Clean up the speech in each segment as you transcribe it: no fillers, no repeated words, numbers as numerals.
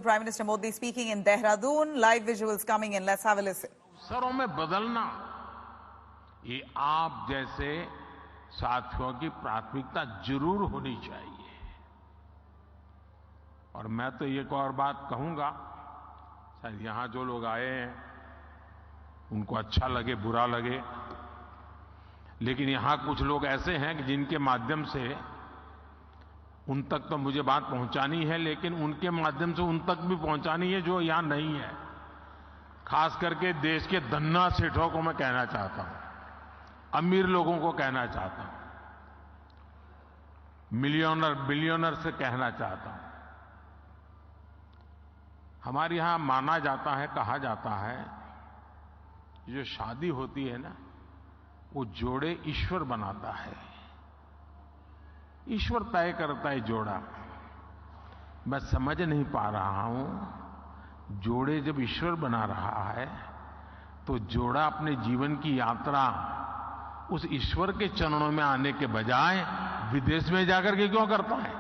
Prime Minister Modi speaking in Dehradun. Live visuals coming in. Let's have a listen. अवसरों में बदलना ये आप जैसे साथियों की प्राथमिकता जरूर होनी चाहिए। और मैं तो एक और बात कहूंगा, शायद यहां जो लोग आए हैं उनको अच्छा लगे बुरा लगे, लेकिन यहां कुछ लोग ऐसे हैं कि जिनके माध्यम से उन तक तो मुझे बात पहुंचानी है, लेकिन उनके माध्यम से उन तक भी पहुंचानी है जो यहां नहीं है। खास करके देश के धन्ना सेठों को मैं कहना चाहता हूं, अमीर लोगों को कहना चाहता हूं, मिलियनर बिलियनर से कहना चाहता हूं। हमारे यहां माना जाता है, कहा जाता है, जो शादी होती है ना, वो जोड़े ईश्वर बनाता है, ईश्वर तय करता है जोड़ा। मैं समझ नहीं पा रहा हूं, जोड़े जब ईश्वर बना रहा है तो जोड़ा अपने जीवन की यात्रा उस ईश्वर के चरणों में आने के बजाय विदेश में जाकर के क्यों करता है?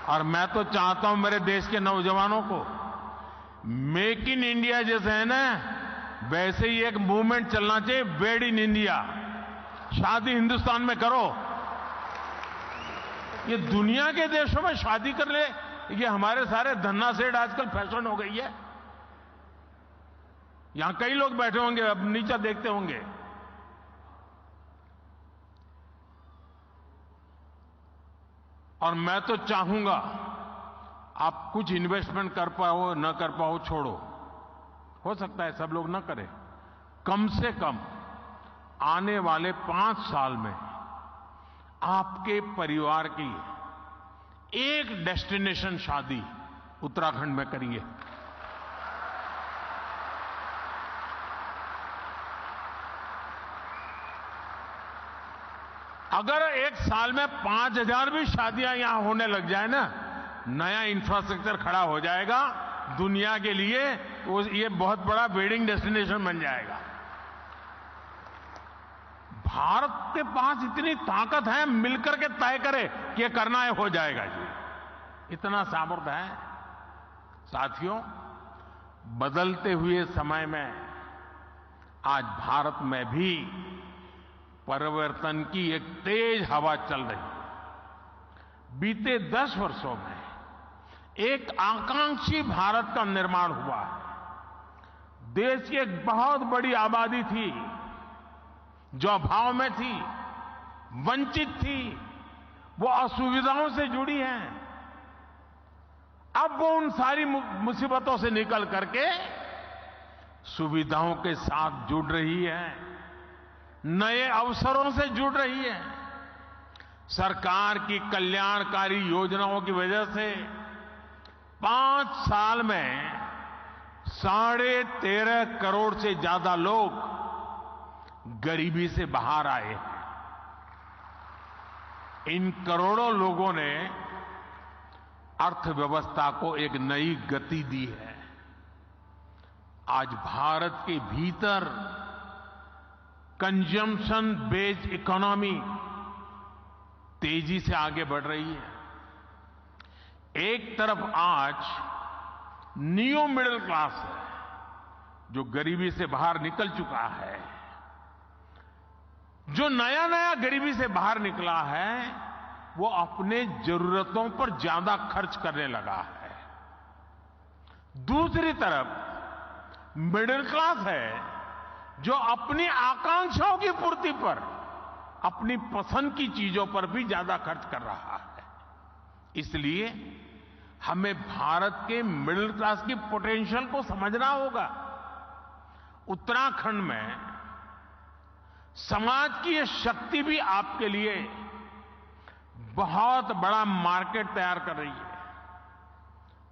और मैं तो चाहता हूं मेरे देश के नौजवानों को, मेक इन इंडिया जैसे है ना, वैसे ही एक मूवमेंट चलना चाहिए, वेड इन इंडिया। शादी हिंदुस्तान में करो। ये दुनिया के देशों में शादी कर ले, ये हमारे सारे धन्ना सेठ आजकल फैशन हो गई है। यहां कई लोग बैठे होंगे, अब नीचे देखते होंगे। और मैं तो चाहूंगा आप कुछ इन्वेस्टमेंट कर पाओ न कर पाओ छोड़ो, हो सकता है सब लोग न करें, कम से कम आने वाले 5 साल में आपके परिवार की एक डेस्टिनेशन शादी उत्तराखंड में करिए। अगर एक साल में 5,000 भी शादियां यहां होने लग जाए ना, नया इंफ्रास्ट्रक्चर खड़ा हो जाएगा दुनिया के लिए, ये बहुत बड़ा वेडिंग डेस्टिनेशन बन जाएगा। भारत के पास इतनी ताकत है, मिलकर के तय करे कि ये करना है, हो जाएगा जी, इतना सामर्थ्य है। साथियों, बदलते हुए समय में आज भारत में भी परिवर्तन की एक तेज हवा चल रही है। बीते 10 वर्षों में एक आकांक्षी भारत का निर्माण हुआ है। देश की एक बहुत बड़ी आबादी थी जो अभाव में थी, वंचित थी, वो असुविधाओं से जुड़ी है। अब वो उन सारी मुसीबतों से निकल करके सुविधाओं के साथ जुड़ रही है, नए अवसरों से जुड़ रही है। सरकार की कल्याणकारी योजनाओं की वजह से 5 साल में 13.5 करोड़ से ज्यादा लोग गरीबी से बाहर आए हैं। इन करोड़ों लोगों ने अर्थव्यवस्था को एक नई गति दी है। आज भारत के भीतर कंजम्पशन बेस्ड इकोनॉमी तेजी से आगे बढ़ रही है। एक तरफ आज न्यू मिडिल क्लास है, जो गरीबी से बाहर निकल चुका है, जो नया नया गरीबी से बाहर निकला है, वो अपने जरूरतों पर ज्यादा खर्च करने लगा है। दूसरी तरफ मिडिल क्लास है, जो अपनी आकांक्षाओं की पूर्ति पर, अपनी पसंद की चीजों पर भी ज्यादा खर्च कर रहा है। इसलिए हमें भारत के मिडिल क्लास की पोटेंशियल को समझना होगा। उत्तराखंड में समाज की ये शक्ति भी आपके लिए बहुत बड़ा मार्केट तैयार कर रही है।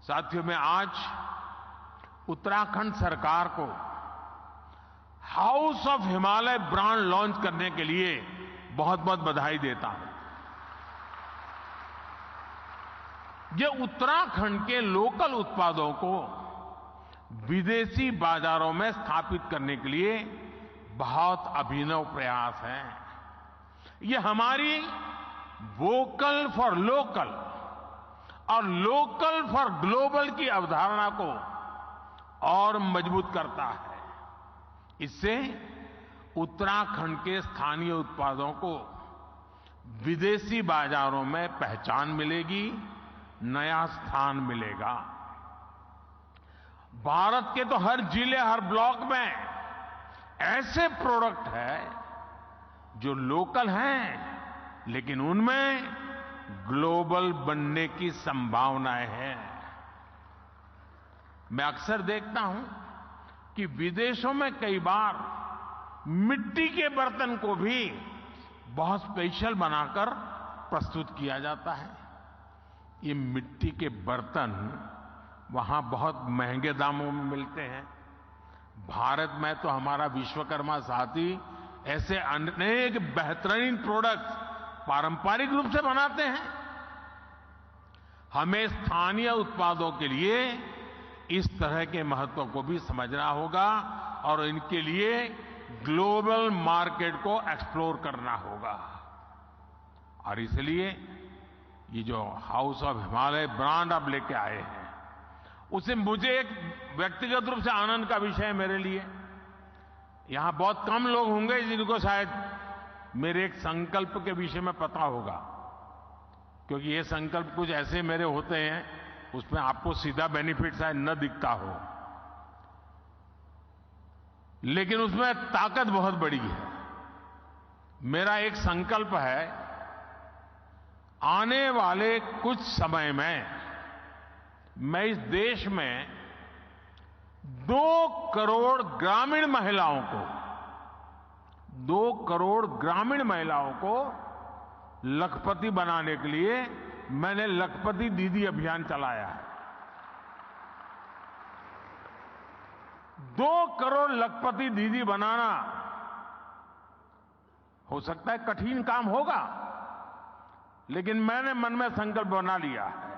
साथियों, मैं आज उत्तराखंड सरकार को house of Himalaya brand launch करने के लिए बहुत बहुत बधाई देता हूं। ये उत्तराखंड के लोकल उत्पादों को विदेशी बाजारों में स्थापित करने के लिए बहुत अभिनव प्रयास है। ये हमारी वोकल फॉर लोकल और लोकल फॉर ग्लोबल की अवधारणा को और मजबूत करता है। इससे उत्तराखंड के स्थानीय उत्पादों को विदेशी बाजारों में पहचान मिलेगी, नया स्थान मिलेगा। भारत के तो हर जिले, हर ब्लॉक में ऐसे प्रोडक्ट हैं जो लोकल हैं, लेकिन उनमें ग्लोबल बनने की संभावनाएं हैं। मैं अक्सर देखता हूं कि विदेशों में कई बार मिट्टी के बर्तन को भी बहुत स्पेशल बनाकर प्रस्तुत किया जाता है। ये मिट्टी के बर्तन वहां बहुत महंगे दामों में मिलते हैं। भारत में तो हमारा विश्वकर्मा साथी ऐसे अनेक बेहतरीन प्रोडक्ट्स पारंपरिक रूप से बनाते हैं। हमें स्थानीय उत्पादों के लिए इस तरह के महत्व को भी समझना होगा और इनके लिए ग्लोबल मार्केट को एक्सप्लोर करना होगा। और इसलिए ये जो हाउस ऑफ हिमालय ब्रांड आप लेके आए हैं, उसे मुझे एक व्यक्तिगत रूप से आनंद का विषय है मेरे लिए। यहां बहुत कम लोग होंगे जिनको शायद मेरे एक संकल्प के विषय में पता होगा, क्योंकि ये संकल्प कुछ ऐसे मेरे होते हैं उसमें आपको सीधा बेनिफिट शायद न दिखता हो, लेकिन उसमें ताकत बहुत बड़ी है। मेरा एक संकल्प है, आने वाले कुछ समय में मैं इस देश में 2 करोड़ ग्रामीण महिलाओं को 2 करोड़ ग्रामीण महिलाओं को लखपति बनाने के लिए मैंने लखपति दीदी अभियान चलाया है। 2 करोड़ लखपति दीदी बनाना हो सकता है कठिन काम होगा, लेकिन मैंने मन में संकल्प बना लिया है।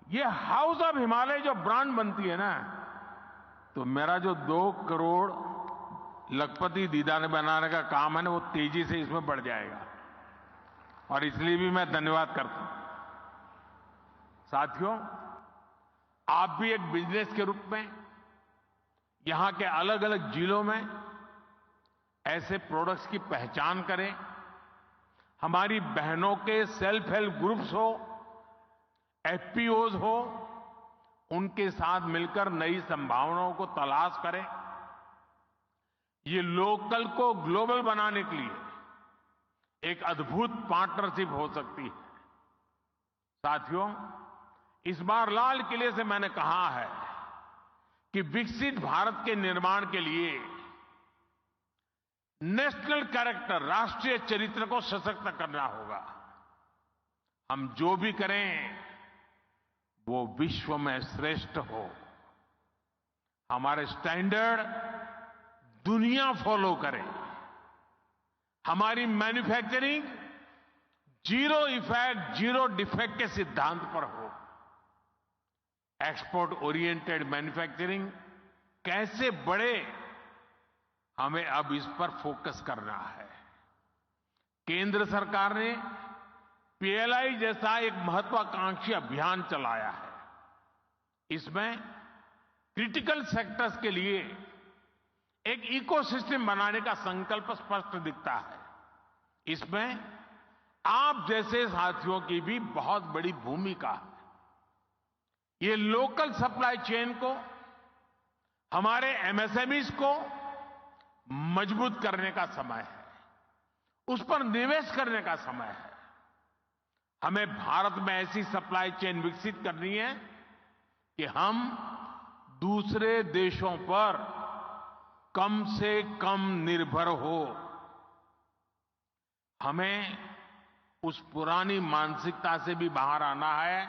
ये हाउस ऑफ हिमालय जो ब्रांड बनती है ना, तो मेरा जो 2 करोड़ लखपति दीदा ने बनाने का काम है ना, वो तेजी से इसमें बढ़ जाएगा। और इसलिए भी मैं धन्यवाद करता हूं। साथियों, आप भी एक बिजनेस के रूप में यहां के अलग अलग जिलों में ऐसे प्रोडक्ट्स की पहचान करें। हमारी बहनों के सेल्फ हेल्प ग्रुप्स हो, एफपीओज हो, उनके साथ मिलकर नई संभावनाओं को तलाश करें। ये लोकल को ग्लोबल बनाने के लिए एक अद्भुत पार्टनरशिप हो सकती है। साथियों, इस बार लाल किले से मैंने कहा है कि विकसित भारत के निर्माण के लिए नेशनल कैरेक्टर, राष्ट्रीय चरित्र को सशक्त करना होगा। हम जो भी करें वो विश्व में श्रेष्ठ हो। हमारे स्टैंडर्ड दुनिया फॉलो करे। हमारी manufacturing zero effect, zero defect के सिद्धांत पर हो। एक्सपोर्ट ओरिएंटेड मैन्युफैक्चरिंग कैसे बढ़े, हमें अब इस पर फोकस करना है। केंद्र सरकार ने पीएलआई जैसा एक महत्वाकांक्षी अभियान चलाया है। इसमें क्रिटिकल सेक्टर्स के लिए एक इकोसिस्टम बनाने का संकल्प स्पष्ट दिखता है। इसमें आप जैसे साथियों की भी बहुत बड़ी भूमिका है। ये लोकल सप्लाई चेन को, हमारे एमएसएमईज को मजबूत करने का समय है। उस पर निवेश करने का समय है। हमें भारत में ऐसी सप्लाई चेन विकसित करनी है कि हम दूसरे देशों पर कम से कम निर्भर हो। हमें उस पुरानी मानसिकता से भी बाहर आना है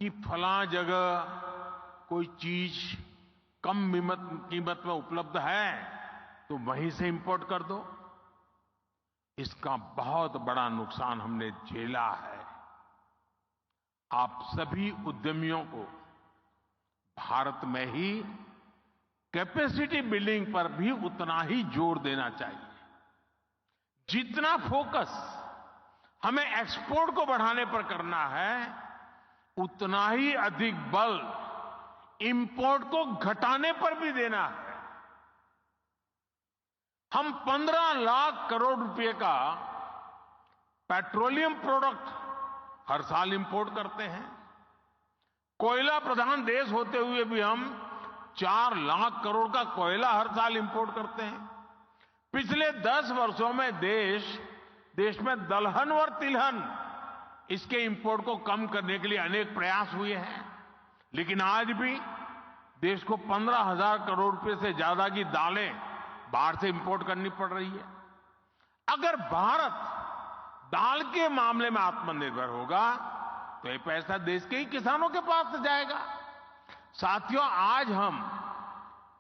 कि फलां जगह कोई चीज कम कीमत में उपलब्ध है तो वहीं से इंपोर्ट कर दो। इसका बहुत बड़ा नुकसान हमने झेला है। आप सभी उद्यमियों को भारत में ही कैपेसिटी बिल्डिंग पर भी उतना ही जोर देना चाहिए, जितना फोकस हमें एक्सपोर्ट को बढ़ाने पर करना है, उतना ही अधिक बल इंपोर्ट को घटाने पर भी देना है। हम 15 लाख करोड़ रुपए का पेट्रोलियम प्रोडक्ट हर साल इंपोर्ट करते हैं। कोयला प्रधान देश होते हुए भी हम 4 लाख करोड़ का कोयला हर साल इंपोर्ट करते हैं। पिछले 10 वर्षों में देश में दलहन और तिलहन इसके इंपोर्ट को कम करने के लिए अनेक प्रयास हुए हैं, लेकिन आज भी देश को 15,000 करोड़ रुपए से ज्यादा की दालें बाहर से इंपोर्ट करनी पड़ रही है। अगर भारत दाल के मामले में आत्मनिर्भर होगा तो ये पैसा देश के ही किसानों के पास से जाएगा। साथियों, आज हम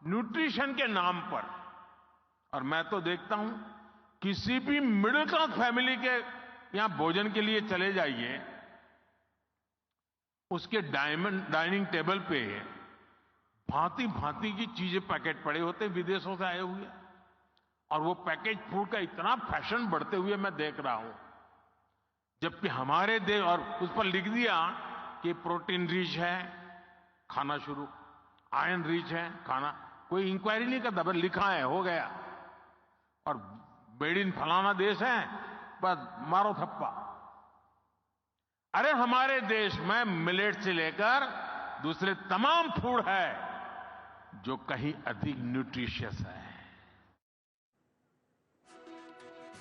न्यूट्रिशन के नाम पर, और मैं तो देखता हूं किसी भी मिडिल क्लास फैमिली के यहां भोजन के लिए चले जाइए, उसके डाइनिंग टेबल पे भांति भांति की चीजें पैकेट पड़े होते हैं विदेशों से आए हुए, और वो पैकेज फूड का इतना फैशन बढ़ते हुए मैं देख रहा हूं, जबकि हमारे देश, और उस पर लिख दिया कि प्रोटीन रिच है, खाना शुरू, आयरन रिच है खाना, कोई इंक्वायरी नहीं करता, बस लिखा है हो गया, और मेड इन फलाना देश है, बस मारो थप्पा। अरे हमारे देश में मिलेट से लेकर दूसरे तमाम फूड है जो कहीं अधिक न्यूट्रिशियस है।